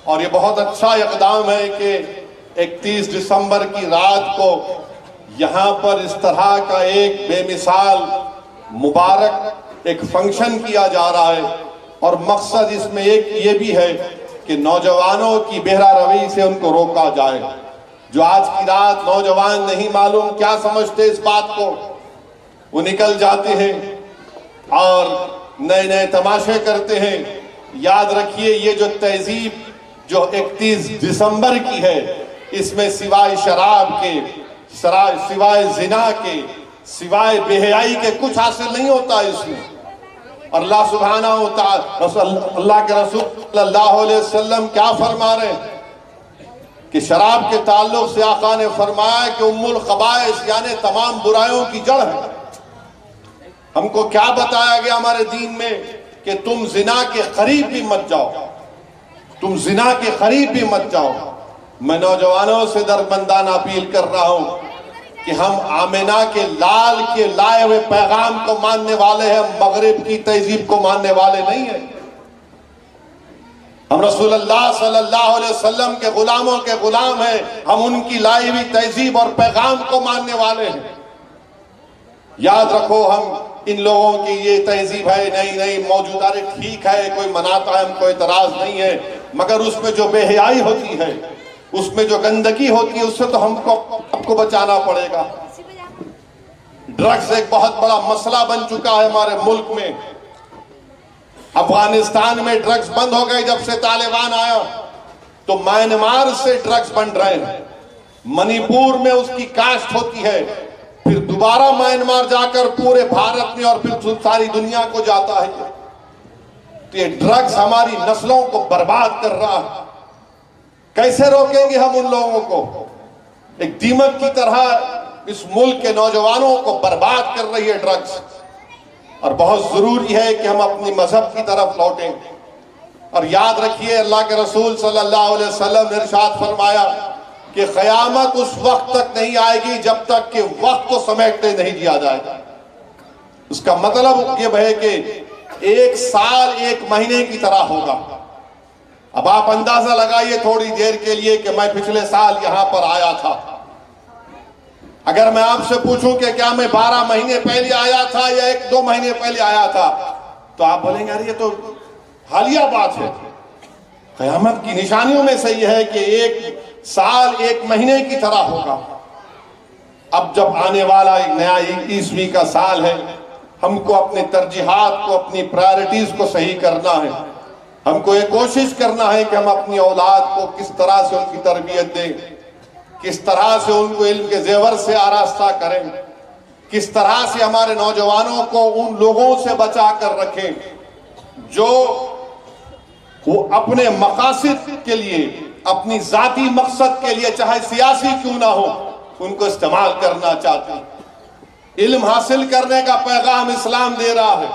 اور یہ بہت اچھا اقدام ہے کہ 31 دسمبر کی رات کو یہاں پر اس طرح کا ایک بے مثال مبارک ایک فنکشن کیا جا رہا ہے، اور مقصد اس میں ایک یہ بھی ہے کہ نوجوانوں کی بہرہ روی سے ان کو روکا جائے۔ جو آج کی رات نوجوان نہیں معلوم کیا سمجھتے اس بات کو، وہ نکل جاتے ہیں اور نئے نئے تماشے کرتے ہیں۔ یاد رکھیے یہ جو تہذیب جو 31 دسمبر کی ہے، اس میں سوائے شراب کے، سوائے زنا کے، سوائے بے حیائی کے کچھ حاصل نہیں ہوتا اس میں۔ اور اللہ سبحانہ وتعالی، اللہ کے رسول صلی اللہ علیہ وسلم کیا فرما رہے ہیں کہ شراب کے تعلق سے آقا نے فرمایا کہ ام الخبائث یعنی تمام برائیوں کی جڑ ہے۔ ہم کو کیا بتایا گیا ہمارے دین میں کہ تم زنا کے قریب بھی مت جاؤ، تم زنا کے قریب بھی مت جاؤ۔ میں نوجوانوں سے دربندانہ اپیل کر رہا ہوں کہ ہم آمنہ کے لال کے لائے ہوئے پیغام کو ماننے والے ہیں، ہم مغرب کی تہذیب کو ماننے والے نہیں ہیں۔ ہم رسول اللہ صلی اللہ علیہ وسلم کے غلاموں کے غلام ہیں، ہم ان کی لائی ہوئی تہذیب اور پیغام کو ماننے والے ہیں۔ یاد رکھو، ہم ان لوگوں کی یہ تہذیب ہے نہیں موجودہ ٹھیک ہے، کوئی مناتا ہے، ہم کو اعتراض نہیں ہے، مگر اس میں جو بے حیائی ہوتی ہے، اس میں جو گندگی ہوتی ہے، اس سے تو ہم کو بچانا پڑے گا۔ ڈرگز ایک بہت بڑا مسئلہ بن چکا ہے ہمارے ملک میں۔ افغانستان میں ڈرگز بند ہو گئے جب سے طالبان آیا، تو میانمار سے ڈرگز بن رہے ہیں، منی پور میں اس کی کاشت ہوتی ہے، پھر دوبارہ میانمار جا کر پورے بھارت میں اور پھر ساری دنیا کو جاتا ہے۔ تو یہ ڈرگز ہماری نسلوں کو برباد کر رہا ہے۔ کیسے روکیں گے ہم ان لوگوں کو؟ ایک دیمک کی طرح اس ملک کے نوجوانوں کو برباد کر رہی ہے ڈرگز، اور بہت ضروری ہے کہ ہم اپنی مذہب کی طرف لوٹیں۔ اور یاد رکھیے اللہ کے رسول صلی اللہ علیہ وسلم نے ارشاد فرمایا کہ قیامت اس وقت تک نہیں آئے گی جب تک کہ وقت کو سمیٹنے نہیں دیا جائے گا۔ اس کا مطلب یہ ہے کہ ایک سال ایک مہینے کی طرح ہوگا۔ اب آپ اندازہ لگائیے تھوڑی دیر کے لیے کہ میں پچھلے سال یہاں پر آیا تھا، اگر میں آپ سے پوچھوں کہ کیا میں 12 مہینے پہلے آیا تھا یا 1-2 مہینے پہلے آیا تھا، تو آپ بولیں گے یار یہ تو حالیہ بات ہے۔ قیامت کی نشانیوں میں سے یہ ہے کہ ایک سال ایک مہینے کی طرح ہوگا۔ اب جب آنے والا ایک نیا 21ویں کا سال ہے، ہم کو اپنے ترجیحات کو، اپنی پرائرٹیز کو صحیح کرنا ہے۔ ہم کو یہ کوشش کرنا ہے کہ ہم اپنی اولاد کو کس طرح سے ان کی تربیت دیں، کس طرح سے ان کو علم کے زیور سے آراستہ کریں، کس طرح سے ہمارے نوجوانوں کو ان لوگوں سے بچا کر رکھیں جو وہ اپنے مقاصد کے لیے، اپنی ذاتی مقصد کے لیے، چاہے سیاسی کیوں نہ ہو، ان کو استعمال کرنا چاہتے ہیں۔ علم حاصل کرنے کا پیغام اسلام دے رہا ہے۔